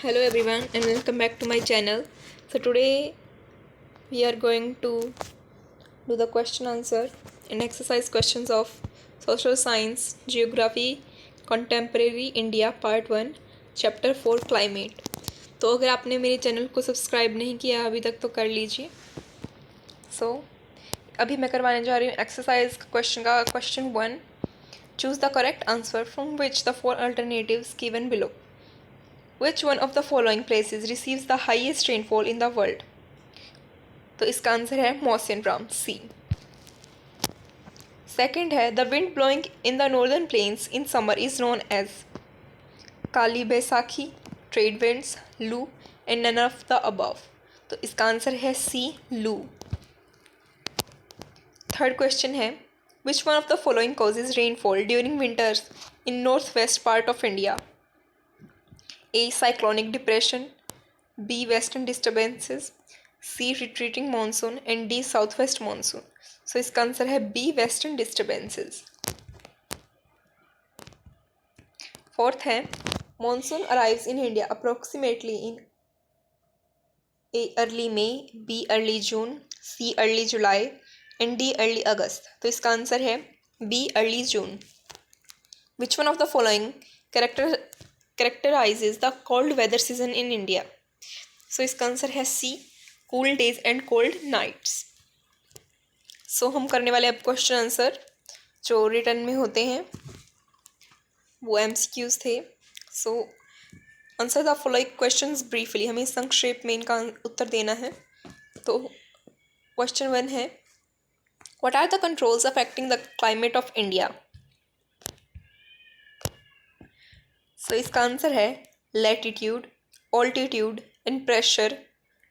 Hello everyone and welcome back to my channel. So today we are going to do the question answer and exercise questions of social science, geography, contemporary India part 1 chapter 4 climate. तो अगर आपने मेरे channel को subscribe नहीं किया अभी तक तो कर लीजिए. अभी मैं करवाने जा रही हूँ एक्सरसाइज क्वेश्चन का question 1. Choose the correct answer from which the 4 alternatives given below. Which one of the following places receives the highest rainfall in the world? तो इसका आंसर है मौसिन राम सी. सेकंड है the wind blowing in the northern plains in summer is known as Kali Baisakhi, trade winds, loo and none of the above. तो इसका answer है C loo. Third question है which one of the following causes rainfall during winters in north west part of India. A. Cyclonic depression, B. Western disturbances, C. Retreating monsoon and D. Southwest monsoon. So इसका answer है B. Western disturbances. Fourth है monsoon arrives in India approximately in A. Early May, B. Early June, C. Early July and D. Early August. तो इसका answer है B. Early June. Which one of the following characterizes the cold weather season in India? So इसका answer है C. Cool days and cold nights. So हम करने वाले अब question answer जो रिटर्न में होते हैं वो MCQs थे. So answer the following questions briefly. हमें संक्षेप में इनका उत्तर देना है. तो क्वेश्चन 1 है what are the controls affecting the climate of India. So इसका आंसर है latitude, altitude and pressure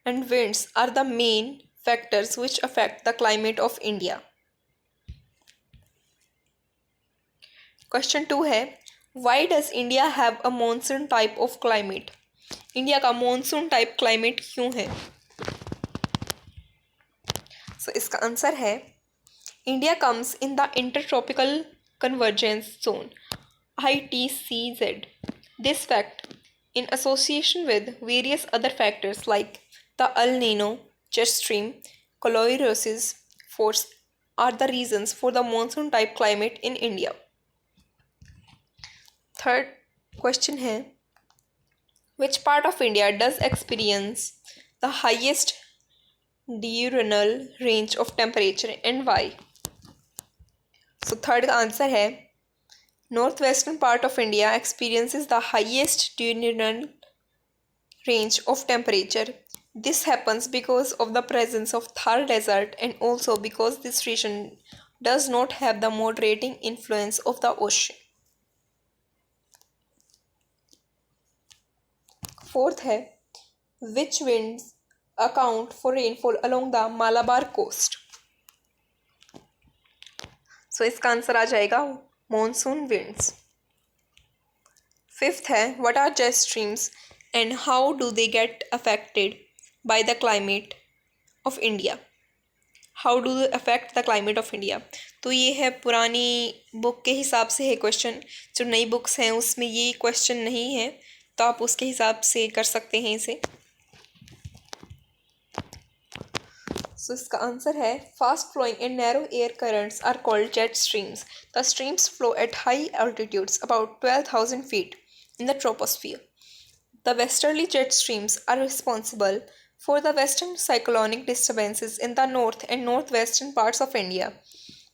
and winds are the main factors which affect the climate of India. Question 2 है Why does India have a monsoon type of climate? India का monsoon type climate क्यों है? So इसका answer है India comes in the intertropical convergence zone ITCZ. This fact, in association with various other factors like the El Nino, jet stream, calories force are the reasons for the monsoon type climate in India. Third question है which part of India does experience the highest diurnal range of temperature and why? So third का answer है northwestern part of India experiences the highest diurnal range of temperature. This happens because of the presence of Thar desert and also because this region does not have the moderating influence of the ocean. Fourth है which winds account for rainfall along the Malabar coast. So इसका answer आ जाएगा monsoon winds. Fifth है what are jet streams and how do they get affected by the climate of India. How do they affect the climate of India. तो ये है पुरानी book के हिसाब से है क्वेश्चन. जो नई बुक्स हैं उसमें ये क्वेश्चन नहीं है तो आप उसके हिसाब से कर सकते हैं इसे. So इसका आंसर है fast flowing and narrow air currents are called jet streams. The streams flow at high altitudes about 12,000 feet in the troposphere. The westerly jet streams are responsible for the western cyclonic disturbances in the north and northwestern parts of India.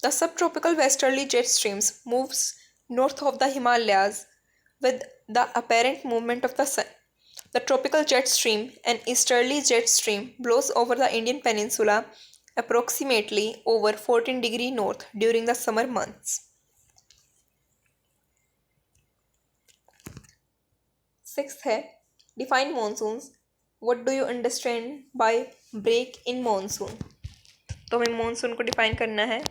The subtropical westerly jet streams moves north of the Himalayas with the apparent movement of the sun. The tropical jet stream, an easterly jet stream, blows over the Indian peninsula approximately over 14 degrees north during the summer months. Sixth है define monsoons. What do you understand by break in monsoon? तो हमें monsoon को define करना है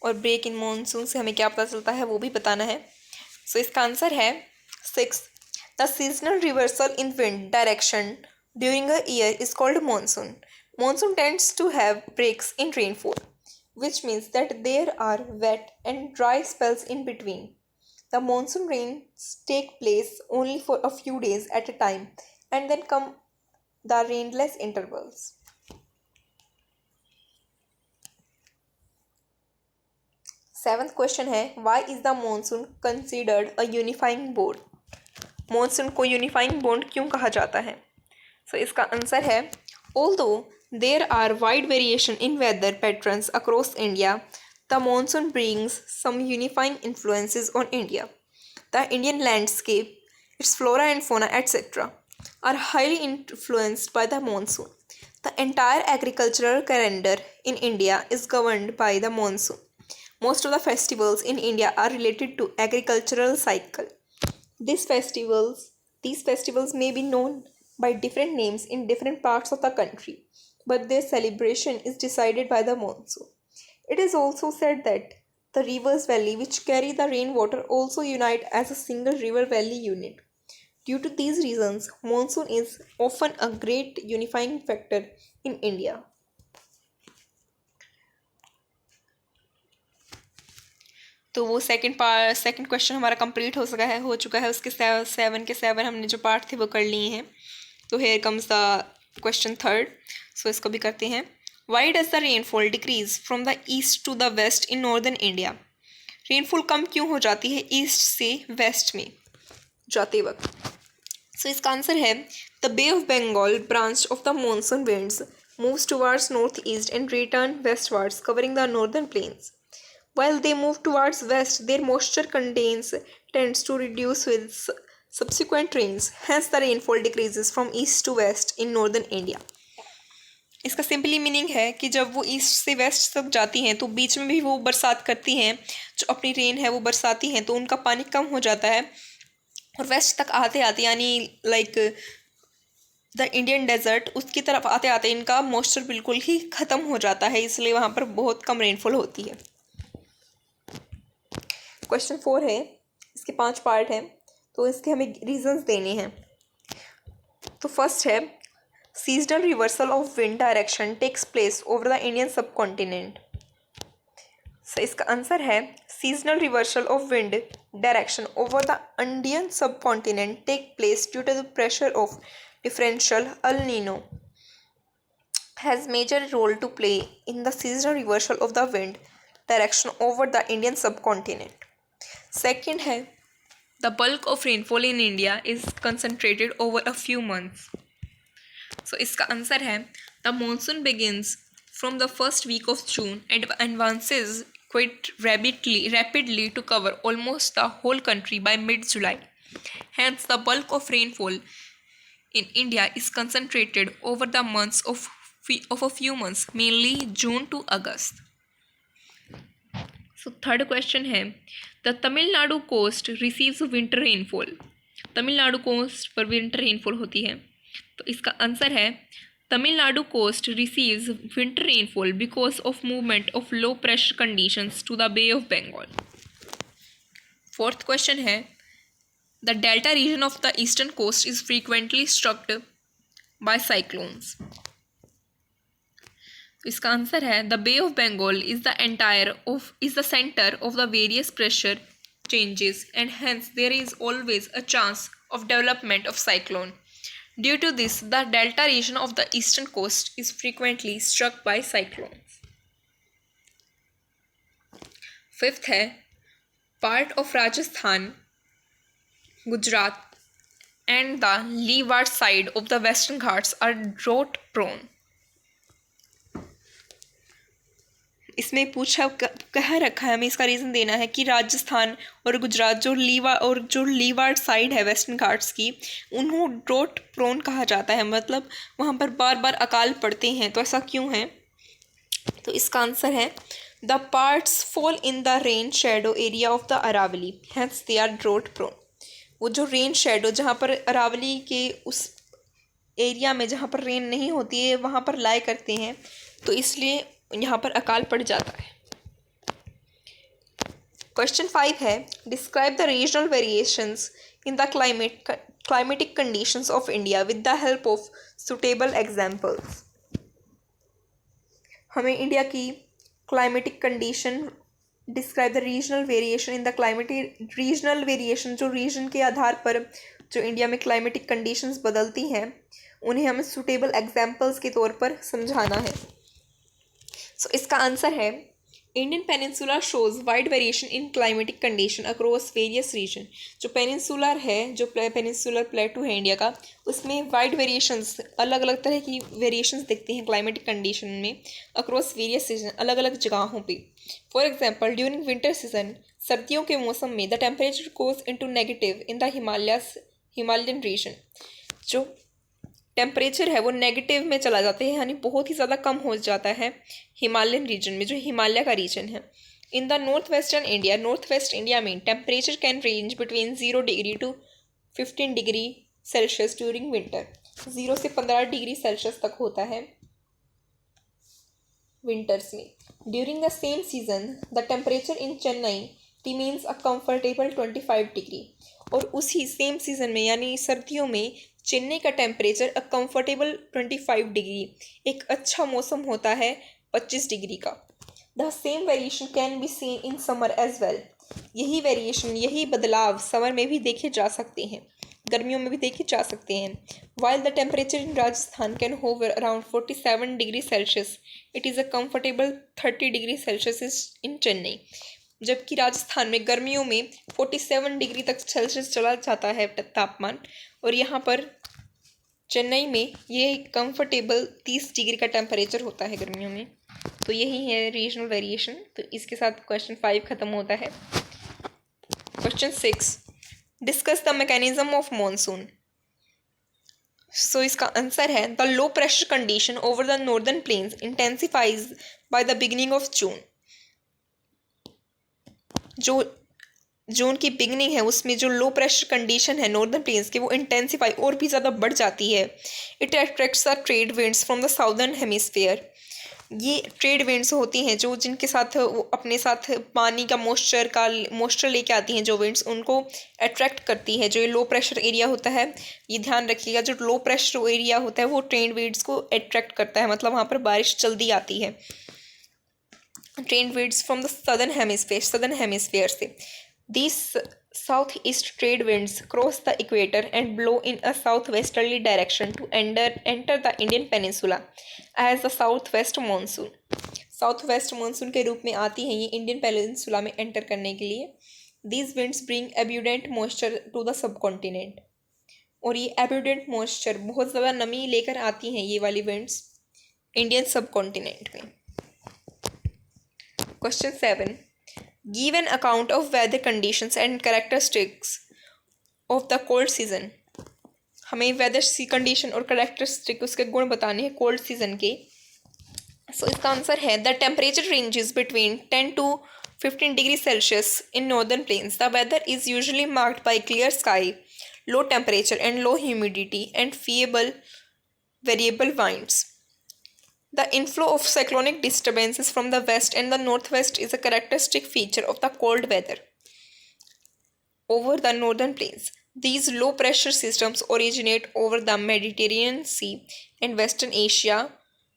और break in monsoon से हमें क्या पता चलता है वो भी बताना है. So इसका आंसर है 6. The seasonal reversal in wind direction during a year is called monsoon. Monsoon tends to have breaks in rainfall, which means that there are wet and dry spells in between. The monsoon rains take place only for a few days at a time and then come the rainless intervals. Seventh question है, why is the monsoon considered a unifying board? Monsoon को unifying bond क्यों कहा जाता है? सो इसका answer है, although there are wide variation in weather patterns across India, the monsoon brings some unifying influences on India. The Indian landscape, its flora and fauna, etc., are highly influenced by the monsoon. The entire agricultural calendar in India is governed by the monsoon. Most of the festivals in India are related to agricultural cycle. These festivals may be known by different names in different parts of the country, but their celebration is decided by the monsoon. It is also said that the rivers valley which carry the rainwater also unite as a single river valley unit. Due to these reasons, monsoon is often a great unifying factor in India. तो वो second question हमारा complete हो चुका है उसके 7 के 7 हमने जो पार्ट थे वो कर लिए हैं. तो here comes the question third. So इसको भी करते हैं. Why does the rainfall decrease from the east to the west in northern India? Rainfall कम क्यों हो जाती है ईस्ट से वेस्ट में जाते वक्त? सो इसका आंसर है, the bay of Bengal branch of the monsoon winds moves towards north east and return westwards covering the northern plains. While they move towards west, their moisture tends to reduce with subsequent rains. Hence, the rainfall decreases from east to west in northern India. इसका simply meaning है कि जब वो east से waste तक जाती हैं तो बीच में भी वो बरसात करती हैं, जो अपनी रेन है वो बरसाती हैं, तो उनका पानी कम हो जाता है और वेस्ट तक आते आते यानी लाइक द इंडियन डेजर्ट उसकी तरफ आते आते इनका मॉइस्चर बिल्कुल ही ख़त्म हो जाता है, इसलिए वहाँ पर बहुत कम रेनफॉल होती है. क्वेश्चन 4 है, इसके 5 पार्ट हैं, तो इसके हमें रीजंस देने हैं. तो फर्स्ट है, seasonal reversal of wind direction takes place over the Indian subcontinent. So इसका आंसर है, seasonal reversal of wind direction over the Indian subcontinent take place due to the pressure of differential El Nino has major role to play in the seasonal reversal of the wind direction over the Indian subcontinent. Second है, the bulk of rainfall in India is concentrated over a few months. So इसका answer है, the monsoon begins from the first week of June and advances quite rapidly to cover almost the whole country by mid-July. Hence, the bulk of rainfall in India is concentrated over the months of a few months, mainly June to August. So, third question है, the Tamil Nadu coast receives winter rainfall. Tamil Nadu coast पर winter rainfall होती है, तो इसका answer है, Tamil Nadu coast receives winter rainfall because of movement of low pressure conditions to the bay of Bengal. Fourth question है, the delta region of the eastern coast is frequently strucked by cyclones. तो इसका answer है, the bay of Bengal is the centre of the various pressure changes and hence there is always a chance of development of cyclone. Due to this the delta region of the eastern coast is frequently struck by cyclones. Fifth है, part of Rajasthan, Gujarat and the leeward side of the western Ghats are drought prone. इसमें कह रखा है, हमें इसका reason देना है कि राजस्थान और गुजरात जो लीवार्ड साइड है वेस्टर्न घाट्स की, उन्हों ड्रॉट प्रोन कहा जाता है, मतलब वहाँ पर बार बार अकाल पड़ते हैं. तो ऐसा क्यों है? तो इसका आंसर है, the parts fall in the rain shadow area of the Aravalli, hence they are drought prone. वो जो रेन शेडो जहाँ पर अरावली के उस एरिया में जहाँ पर रेन नहीं होती है वहाँ पर लाए करते हैं, तो इसलिए यहाँ पर अकाल पड़ जाता है. क्वेश्चन 5 है, describe the regional variations in the climatic conditions of India with the help of suitable examples. हमें इंडिया की climatic condition describe the regional variation in the climatic regional variation, जो रीजन के आधार पर जो इंडिया में climatic conditions बदलती हैं उन्हें हमें सूटेबल एग्जाम्पल्स के तौर पर समझाना है। सो इसका आंसर है Indian peninsula shows wide variation in climatic condition across various region. जो पेनिनसुलर है, जो पेनिनसुलर प्लेटू है इंडिया का, उसमें वाइड वेरिएशंस, अलग अलग तरह की वेरिएशंस दिखती हैं क्लाइमेटिक कंडीशन में अक्रॉस वेरियस रीजन, अलग अलग जगहों पे। For example during winter season, सर्दियों के मौसम में the temperature goes into negative in the Himalayan region. जो टेम्परेचर है वो नेगेटिव में चला जाता है, यानी बहुत ही ज़्यादा कम हो जाता है हिमालयन रीजन में, जो हिमालय का रीजन है। In the north western India, north west India में temperature can range between 0 degree to 15 degree Celsius during winter. 0 से 15 डिग्री सेल्सियस तक होता है विंटर्स में। During the same season the temperature in Chennai remains a comfortable 25 degree. और उसी same season में यानी सर्दियों में चेन्नई का टेम्परेचर अ कंफर्टेबल 25 डिग्री, एक अच्छा मौसम होता है 25 डिग्री का। The same variation can be seen in summer as well. यही वेरिएशन, यही बदलाव समर में भी देखे जा सकते हैं, गर्मियों में भी देखे जा सकते हैं। While the temperature in Rajasthan can hover around 47 degree Celsius, it is a comfortable 30 degree Celsius in Chennai. जबकि राजस्थान में गर्मियों में 47 डिग्री तक सेल्सियस चला जाता है तापमान, और यहाँ पर चेन्नई में ये कंफर्टेबल 30 डिग्री का टेम्परेचर होता है गर्मियों में। तो यही है रीजनल वेरिएशन। तो इसके साथ क्वेश्चन 5 खत्म होता है। Question 6, discuss the mechanism of monsoon. So इसका आंसर है the low pressure condition over the northern plains intensifies by the beginning of June. जो जून की बिगनिंग है उसमें जो लो प्रेशर कंडीशन है नॉर्दर्न प्लेन्स के, वो इंटेंसिफाई और भी ज़्यादा बढ़ जाती है। It attracts the trade winds from the southern hemisphere. ये ट्रेड विंड्स होती हैं जो जिनके साथ वो अपने साथ पानी का मॉइस्चर लेके आती हैं, जो विंड्स उनको अट्रैक्ट करती है। जो ये लो प्रेशर एरिया होता है, ये ध्यान रखिएगा, जो लो प्रेशर एरिया होता है वो ट्रेड विंड्स को अट्रैक्ट करता है, मतलब वहाँ पर बारिश जल्दी आती है। Trade winds from the southern hemisphere से। These southeast trade winds cross the equator and blow in a southwesterly direction to enter the Indian peninsula as the southwest monsoon. South monsoon के रूप में आती हैं ये इंडियन पेनिनसुला में enter करने के लिए। These winds bring abundant moisture to the subcontinent. और ये abundant moisture, बहुत ज़्यादा नमी लेकर आती हैं ये वाली winds इंडियन सबकॉन्टिनेंट में। Question 7, give an account of weather conditions and characteristics of the cold season। हमें वेदर कंडीशन और करेक्टरिस्टिक, उसके गुण बताने हैं कोल्ड सीजन के। सो इसका आंसर है the temperature ranges between 10 to 15 degree Celsius in northern plains. The weather is usually marked by clear sky, low temperature and low humidity and feeble variable winds. The inflow of cyclonic disturbances from the west and the northwest is a characteristic feature of the cold weather over the northern plains. These low-pressure systems originate over the Mediterranean Sea and Western Asia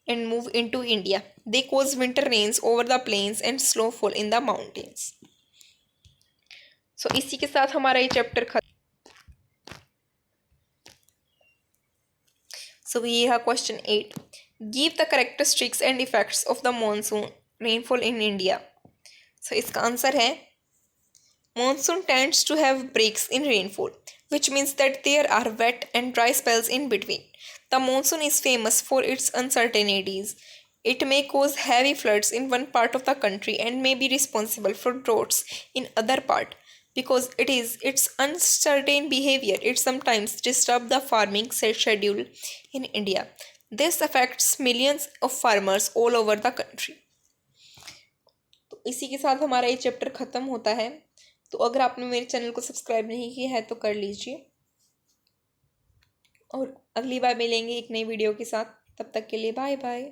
and move into India. They cause winter rains over the plains and snowfall in the mountains. So इसी के साथ हमारा ये chapter खत्म। So ये है question 8, give the characteristics and effects of the monsoon rainfall in India। So इसका answer है monsoon tends to have breaks in rainfall, which means that there are wet and dry spells in between. The monsoon is famous for its uncertainties. It may cause heavy floods in one part of the country and may be responsible for droughts in other part. Because it is its uncertain behavior, it sometimes disrupts the farming schedule in India. This affects millions of farmers all over the country. तो इसी के साथ हमारा ये chapter ख़त्म होता है। तो अगर आपने मेरे चैनल को सब्सक्राइब नहीं किया है तो कर लीजिए, और अगली बार मिलेंगे एक नई वीडियो के साथ। तब तक के लिए बाय बाय।